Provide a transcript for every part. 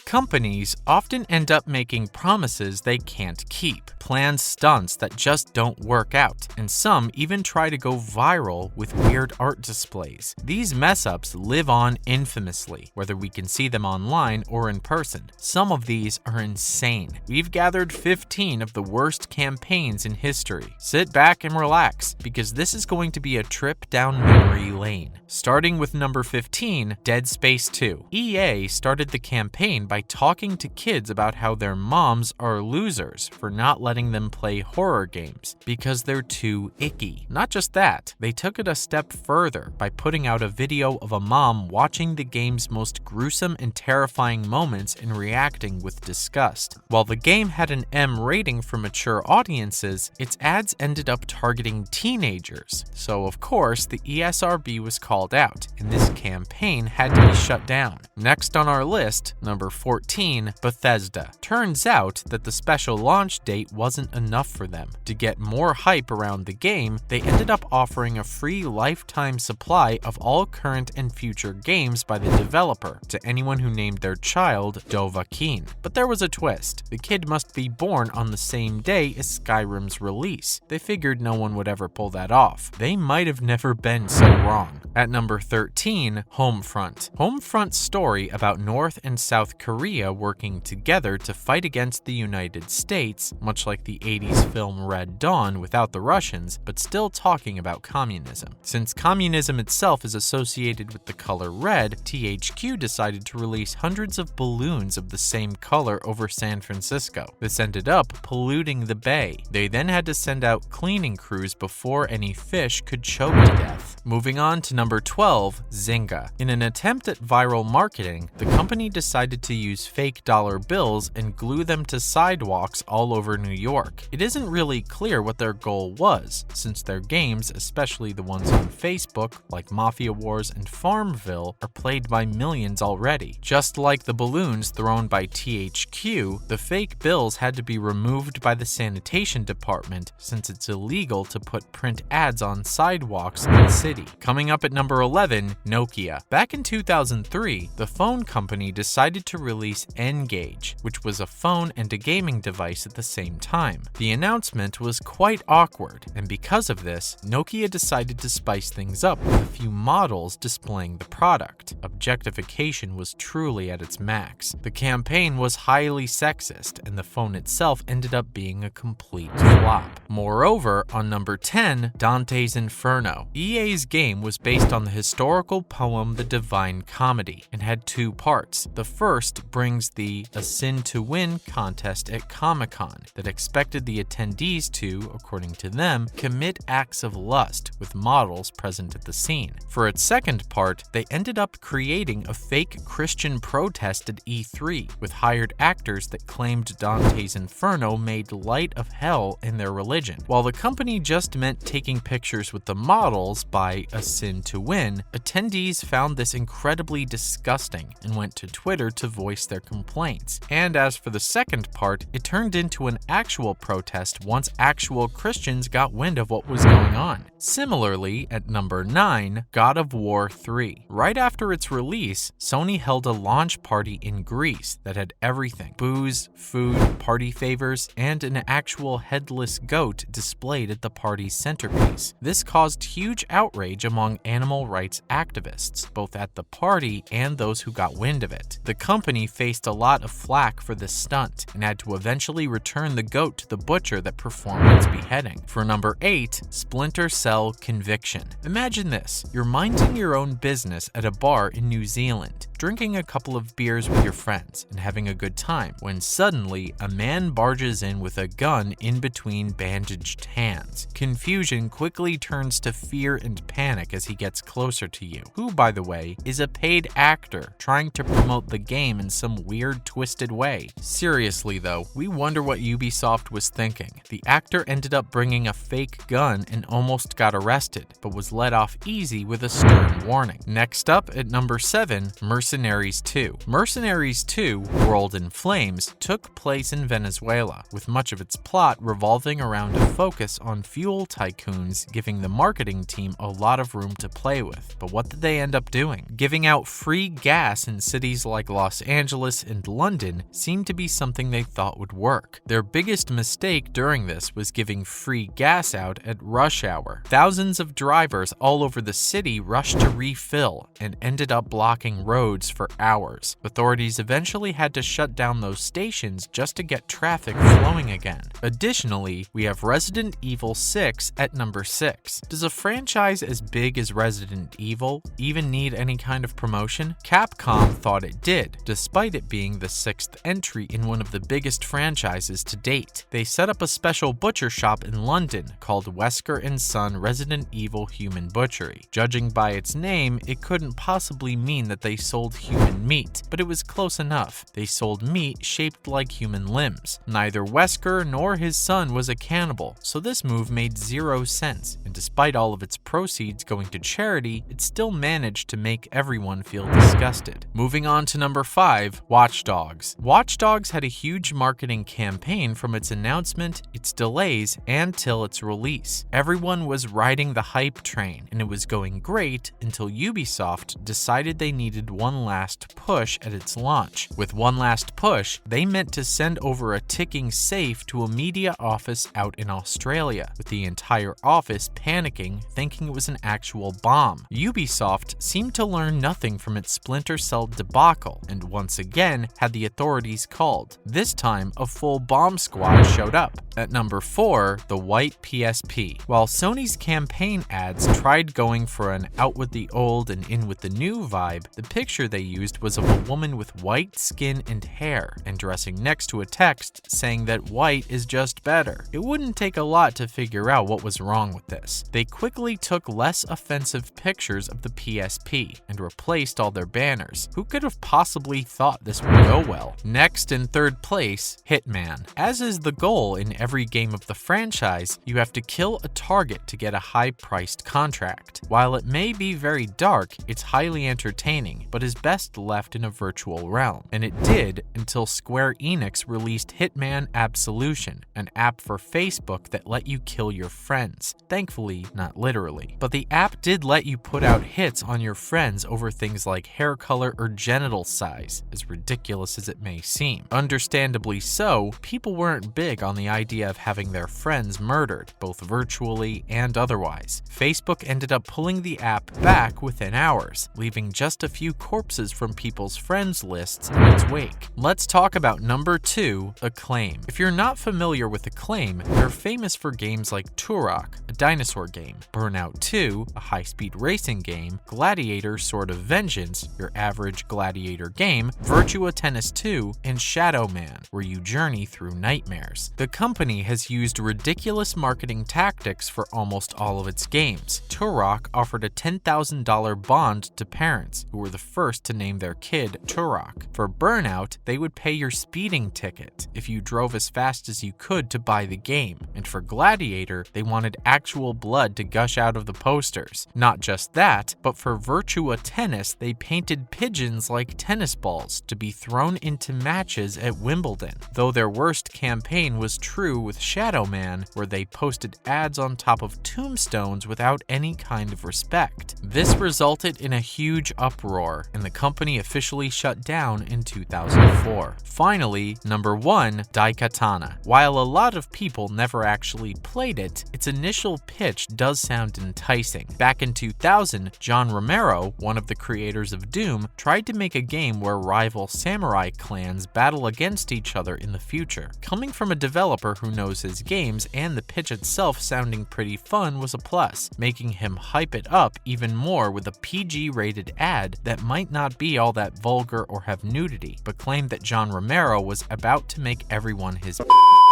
Companies often end up making promises they can't keep, plan stunts that just don't work out, and some even try to go viral with weird art displays. These mess-ups live on infamously, whether we can see them online or in person. Some of these are insane. We've gathered 15 of the worst campaigns in history. Sit back and relax, because this is going to be a trip down memory lane. Starting with number 15, Dead Space 2. EA started the campaign by talking to kids about how their moms are losers for not letting them play horror games because they're too icky. Not just that, they took it a step further by putting out a video of a mom watching the game's most gruesome and terrifying moments and reacting with disgust. While the game had an M rating for mature audiences, its ads ended up targeting teenagers. So of course, the ESRB was called out, and this campaign had to be shut down. Next on our list, number 14, Bethesda. Turns out that the special launch date wasn't enough for them. To get more hype around the game, they ended up offering a free lifetime supply of all current and future games by the developer to anyone who named their child Dovahkiin. But there was a twist. The kid must be born on the same day as Skyrim's release. They figured no one would ever pull that off. They might have never been so wrong. At number 13, Homefront. Homefront's story about North and South Korea working together to fight against the United States, much like the 80s film Red Dawn without the Russians, but still talking about communism. Since communism itself is associated with the color red, THQ decided to release hundreds of balloons of the same color over San Francisco. This ended up polluting the bay. They then had to send out cleaning crews before any fish could choke to death. Moving on to number 12, Zynga. In an attempt at viral marketing, the company decided to use fake dollar bills and glue them to sidewalks all over New York. It isn't really clear what their goal was, since their games, especially the ones on Facebook, like Mafia Wars and Farmville, are played by millions already. Just like the balloons thrown by THQ, the fake bills had to be removed by the sanitation department, since it's illegal to put print ads on sidewalks in the city. Coming up at number 11, Nokia. Back in 2003, the phone company decided to release N-Gage, which was a phone and a gaming device at the same time. The announcement was quite awkward, and because of this, Nokia decided to spice things up with a few models displaying the product. Objectification was truly at its max. The campaign was highly sexist, and the phone itself ended up being a complete flop. Moreover, on number 10, Dante's Inferno. EA's game was based on the historical poem The Divine Comedy and had two parts. The first brings the A Sin to Win contest at Comic-Con that expected the attendees to, according to them, commit acts of lust with models present at the scene. For its second part, they ended up creating a fake Christian protest at E3 with hired actors that claimed Dante's Inferno made light of hell in their religion. While the company just meant taking pictures with the models by A Sin to Win, attendees found this incredibly disgusting and went to Twitter to voice their complaints. And as for the second part, it turned into an actual protest once actual Christians got wind of what was going on. Similarly, at number 9, God of War 3. Right after its release, Sony held a launch party in Greece that had everything: booze, food, party favors, and an actual headless goat displayed at the party's centerpiece. This caused huge outrage among animal rights activists, both at the party and those who got wind of it. The company faced a lot of flack for this stunt and had to eventually return the goat to the butcher that performed its beheading. For number 8, Splinter Cell Conviction. Imagine this: you're minding your own business at a bar in New Zealand, drinking a couple of beers with your friends and having a good time, when suddenly a man barges in with a gun in between bandaged hands. Confusion quickly turns to fear and panic as he gets closer to you, who, by the way, is a paid actor trying to promote the game in some weird, twisted way. Seriously though, we wonder what Ubisoft was thinking. The actor ended up bringing a fake gun and almost got arrested, but was let off easy with a stern warning. Next up at number 7, Mercenaries Mercenaries 2. Mercenaries 2, World in Flames, took place in Venezuela, with much of its plot revolving around a focus on fuel tycoons, giving the marketing team a lot of room to play with. But what did they end up doing? Giving out free gas in cities like Los Angeles and London seemed to be something they thought would work. Their biggest mistake during this was giving free gas out at rush hour. Thousands of drivers all over the city rushed to refill and ended up blocking roads for hours. Authorities eventually had to shut down those stations just to get traffic flowing again. Additionally, we have Resident Evil 6 at number 6. Does a franchise as big as Resident Evil even need any kind of promotion? Capcom thought it did, despite it being the 6th entry in one of the biggest franchises to date. They set up a special butcher shop in London called Wesker & Son Resident Evil Human Butchery. Judging by its name, it couldn't possibly mean that they sold human meat, but it was close enough. They sold meat shaped like human limbs. Neither Wesker nor his son was a cannibal, so this move made 0 sense, and despite all of its proceeds going to charity, it still managed to make everyone feel disgusted. Moving on to number 5, Watch Dogs. Watch Dogs had a huge marketing campaign from its announcement, its delays, and till its release. Everyone was riding the hype train, and it was going great until Ubisoft decided they needed one last push at its launch. With one last push, they meant to send over a ticking safe to a media office out in Australia, with the entire office panicking, thinking it was an actual bomb. Ubisoft seemed to learn nothing from its Splinter Cell debacle, and once again had the authorities called. This time, a full bomb squad showed up. At number 4, the white PSP. While Sony's campaign ads tried going for an out with the old and in with the new vibe, the picture they used was of a woman with white skin and hair, and dressing next to a text saying that white is just better. It wouldn't take a lot to figure out what was wrong with this. They quickly took less offensive pictures of the PSP and replaced all their banners. Who could have possibly thought this would go well? Next, in third place, Hitman. As is the goal in every game of the franchise, you have to kill a target to get a high-priced contract. While it may be very dark, it's highly entertaining, but is best left in a virtual realm. And it did until Square Enix released Hitman Absolution, an app for Facebook that let you kill your friends. Thankfully, not literally. But the app did let you put out hits on your friends over things like hair color or genital size, as ridiculous as it may seem. Understandably so, people weren't big on the idea of having their friends murdered, both virtually and otherwise. Facebook ended up pulling the app back within hours, leaving just a few corpses from people's friends lists in its wake. Let's talk about number 2, Acclaim. If you're not familiar with Acclaim, they're famous for games like Turok, a dinosaur game, Burnout 2, a high-speed racing game, Gladiator Sword of Vengeance, your average gladiator game, Virtua Tennis 2, and Shadow Man, where you journey through nightmares. The company has used ridiculous marketing tactics for almost all of its games. Turok offered a $10,000 bond to parents, who were the first to name their kid Turok. For Burnout, they would pay your speeding ticket if you drove as fast as you could to buy the game. And for Gladiator, they wanted actual blood to gush out of the posters. Not just that, but for Virtua Tennis, they painted pigeons like tennis balls to be thrown into matches at Wimbledon. Though their worst campaign was true with Shadow Man, where they posted ads on top of tombstones without any kind of respect. This resulted in a huge uproar, and the company officially shut down in 2004. Finally, number 1, Daikatana. While a lot of people never actually played it, its initial pitch does sound enticing. Back in 2000, John Romero, one of the creators of Doom, tried to make a game where rival samurai clans battle against each other in the future. Coming from a developer who knows his games, and the pitch itself sounding pretty fun was a plus, making him hype it up even more with a PG-rated ad that might not be all that vulgar or have nudity, but claimed that John Romero was about to make everyone his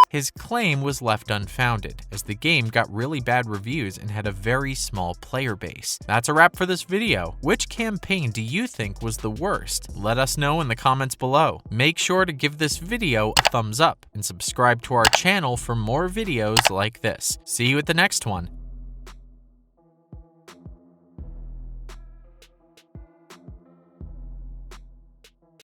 His claim was left unfounded, as the game got really bad reviews and had a very small player base. That's a wrap for this video. Which campaign do you think was the worst? Let us know in the comments below. Make sure to give this video a thumbs up and subscribe to our channel for more videos like this. See you at the next one.